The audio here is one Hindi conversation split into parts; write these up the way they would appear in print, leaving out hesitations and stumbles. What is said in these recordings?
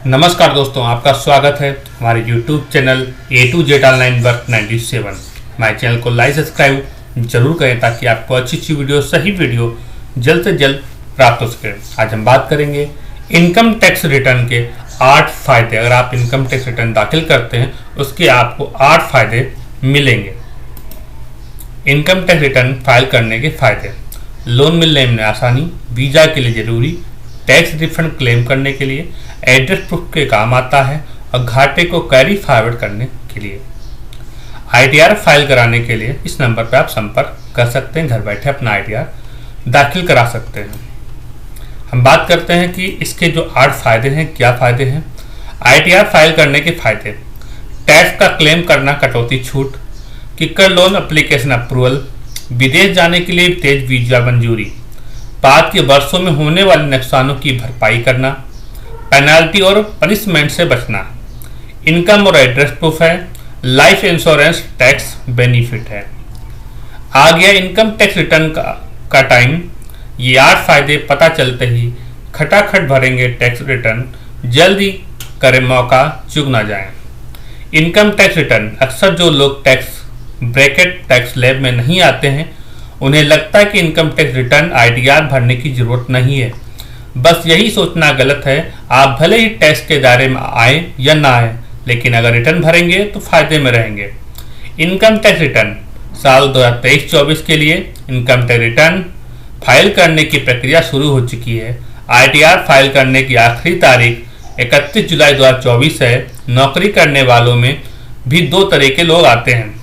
नमस्कार दोस्तों, आपका स्वागत है हमारे YouTube channel A to Z online work 97। हमारे चैनल को लाइक सब्सक्राइब जरूर करें ताकि आपको अच्छी वीडियो, सही वीडियो जल्द से जल्द प्राप्त हो सके। आज हम बात करेंगे इनकम टैक्स रिटर्न के 8 फायदे। अगर आप इनकम टैक्स रिटर्न दाखिल करते हैं उसके आपको 8 फायदे मिलेंगे। इनकम टैक्स रिटर्न फाइल करने के फायदे: लोन मिलने में आसानी, वीजा के लिए जरूरी, टैक्स रिफंड क्लेम करने के लिए, एड्रेस प्रूफ के काम आता है और घाटे को कैरी फॉरवर्ड करने के लिए। ITR फाइल कराने के लिए इस नंबर पर आप संपर्क कर सकते हैं। घर बैठे अपना ITR दाखिल करा सकते हैं। हम बात करते हैं कि इसके जो 8 फायदे हैं, क्या फायदे हैं। ITR फाइल करने के फायदे: टैक्स का क्लेम करना, कटौती छूट, किकर लोन एप्लीकेशन अप्रूवल, विदेश जाने के लिए तेज वीजा मंजूरी, बाद के वर्षों में होने वाले नुकसानों की भरपाई करना, पेनाल्टी और पनिशमेंट से बचना, इनकम और एड्रेस प्रूफ है, लाइफ इंश्योरेंस टैक्स बेनिफिट है। आ गया इनकम टैक्स रिटर्न का टाइम। ये 8 फायदे पता चलते ही खटाखट भरेंगे टैक्स रिटर्न। जल्दी करें, मौका चूक ना जाए। इनकम टैक्स रिटर्न: अक्सर जो लोग टैक्स ब्रैकेट टैक्स स्लैब में नहीं आते हैं उन्हें लगता है कि इनकम टैक्स रिटर्न ITR भरने की जरूरत नहीं है। बस यही सोचना गलत है। आप भले ही टैक्स के दायरे में आए या ना आए, लेकिन अगर रिटर्न भरेंगे तो फायदे में रहेंगे। इनकम टैक्स रिटर्न साल 2023-24 के लिए इनकम टैक्स रिटर्न फाइल करने की प्रक्रिया शुरू हो चुकी है। ITR फाइल करने की आखिरी तारीख 31 जुलाई 2024 है। नौकरी करने वालों में भी 2 तरह के लोग आते हैं,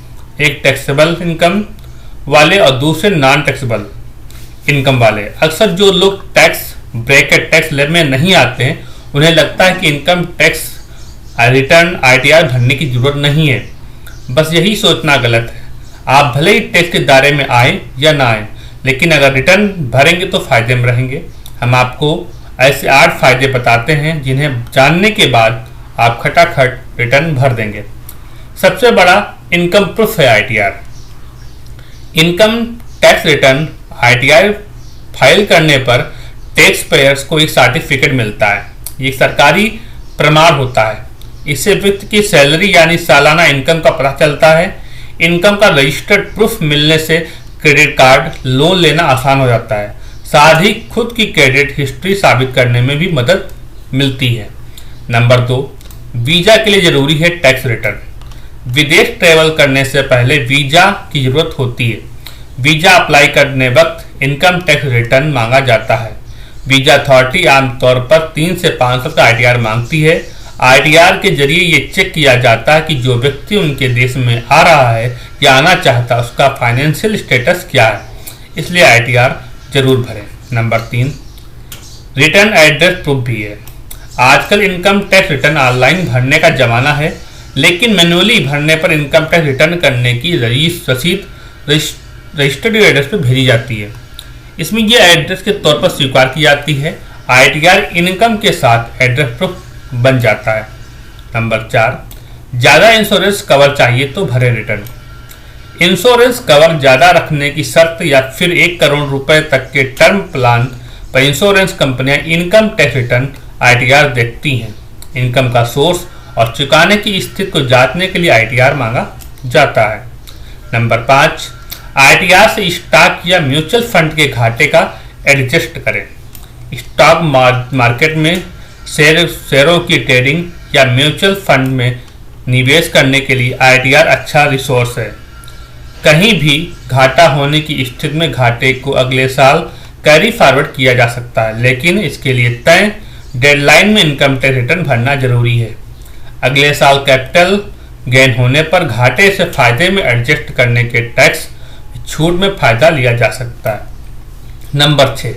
एक टैक्सेबल इनकम वाले और दूसरे नॉन टैक्सेबल इनकम वाले। अक्सर जो लोग टैक्स ब्रैकेट टैक्स स्लैब में नहीं आते हैं उन्हें लगता है कि इनकम टैक्स रिटर्न ITR भरने की जरूरत नहीं है। बस यही सोचना गलत है। आप भले ही टैक्स के दायरे में आए या ना आए, लेकिन अगर रिटर्न भरेंगे तो फायदे में रहेंगे। हम आपको ऐसे 8 फायदे बताते हैं जिन्हें जानने के बाद आप खटाखट रिटर्न भर देंगे। सबसे बड़ा इनकम प्रूफ है ITR। Income tax return ITR file करने पर टैक्स पेयर्स को एक सर्टिफिकेट मिलता है। ये सरकारी प्रमाण होता है। इससे व्यक्ति की सैलरी यानी सालाना इनकम का पता चलता है। इनकम का रजिस्टर्ड प्रूफ मिलने से क्रेडिट कार्ड, लोन लेना आसान हो जाता है। साथ ही खुद की क्रेडिट हिस्ट्री साबित करने में भी मदद मिलती है। नंबर 2, वीजा के लिए जरूरी है टैक्स रिटर्न। विदेश ट्रैवल करने से पहले वीजा की जरूरत होती है। वीजा अप्लाई करने वक्त इनकम टैक्स रिटर्न मांगा जाता है। वीजा अथॉरिटी आमतौर पर 3 से 5 साल का ITR मांगती है। ITR के जरिए ये चेक किया जाता है कि जो व्यक्ति उनके देश में आ रहा है या आना चाहता है उसका फाइनेंशियल स्टेटस क्या है, इसलिए ITR जरूर भरें। नंबर 3, रिटर्न एड्रेस प्रूफ भी है। आजकल इनकम टैक्स रिटर्न ऑनलाइन भरने का जमाना है, लेकिन मैन्युअली भरने पर इनकम टैक्स रिटर्न करने की रसीद रजिस्टर्ड एड्रेस पर भेजी जाती है। इसमें यह एड्रेस के तौर पर स्वीकार की जाती है। ITR इनकम के साथ एड्रेस प्रूफ बन जाता है। नंबर 4, ज़्यादा इंश्योरेंस कवर चाहिए तो भरे रिटर्न। इंश्योरेंस कवर ज़्यादा रखने की शर्त या फिर 1 करोड़ रुपए तक के टर्म प्लान पर इंश्योरेंस कंपनियां इनकम टैक्स रिटर्न ITR देखती हैं। इनकम का सोर्स और चुकाने की स्थिति को जांचने के लिए ITR मांगा जाता है। नंबर 5, ITR से स्टॉक या म्यूचुअल फंड के घाटे का एडजस्ट करें। स्टॉक मार्केट में शेयरों की ट्रेडिंग या म्यूचुअल फंड में निवेश करने के लिए ITR अच्छा रिसोर्स है। कहीं भी घाटा होने की स्थिति में घाटे को अगले साल कैरी फॉरवर्ड किया जा सकता है, लेकिन इसके लिए तय डेडलाइन में इनकम टैक्स रिटर्न भरना जरूरी है। अगले साल कैपिटल गेन होने पर घाटे से फायदे में एडजस्ट करने के टैक्स छूट में फायदा लिया जा सकता है। नंबर 6,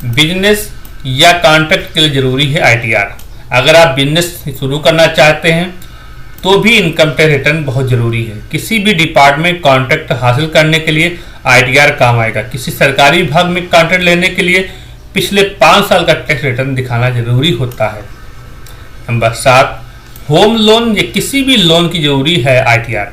बिजनेस या कॉन्ट्रैक्ट के लिए जरूरी है ITR। अगर आप बिजनेस शुरू करना चाहते हैं तो भी इनकम टैक्स रिटर्न बहुत जरूरी है। किसी भी डिपार्टमेंट कॉन्ट्रैक्ट हासिल करने के लिए ITR काम आएगा। किसी सरकारी विभाग में कॉन्ट्रैक्ट लेने के लिए पिछले 5 साल का टैक्स रिटर्न दिखाना जरूरी होता है। नंबर 7, होम लोन या किसी भी लोन की जरूरी है ITR।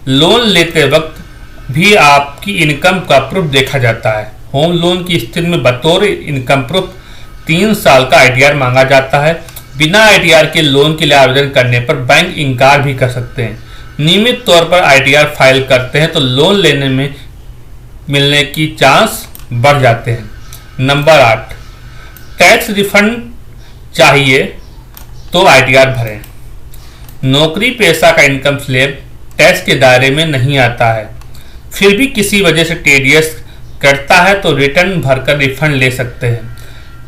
लोन लेते वक्त भी आपकी इनकम का प्रूफ देखा जाता है। होम लोन की स्थिति में बतौर इनकम प्रूफ 3 साल का ITR मांगा जाता है। बिना ITR के लोन के लिए आवेदन करने पर बैंक इनकार भी कर सकते हैं। नियमित तौर पर ITR फाइल करते हैं तो लोन लेने में मिलने की चांस बढ़ जाते हैं। नंबर 8, टैक्स रिफंड चाहिए तो ITR भरें। नौकरी पेशा का इनकम स्लैब टैक्स के दायरे में नहीं आता है, फिर भी किसी वजह से TDS कटता है तो रिटर्न भरकर रिफंड ले सकते हैं।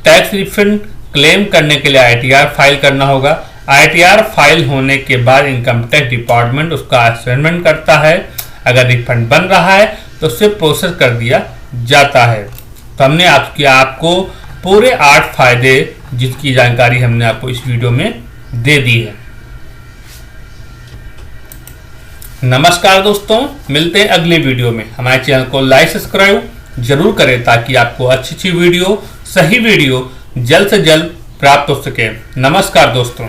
टैक्स रिफंड क्लेम करने के लिए ITR फाइल करना होगा। ITR फाइल होने के बाद इनकम टैक्स डिपार्टमेंट उसका असेसमेंट करता है। अगर रिफंड बन रहा है तो उसे प्रोसेस कर दिया जाता है। तो हमने आपको पूरे 8 फायदे जिसकी जानकारी हमने आपको इस वीडियो में दे दी है। नमस्कार दोस्तों, मिलते हैं अगले वीडियो में। हमारे चैनल को लाइक सब्सक्राइब जरूर करें ताकि आपको अच्छी वीडियो, सही वीडियो जल्द से जल्द प्राप्त हो सके। नमस्कार दोस्तों।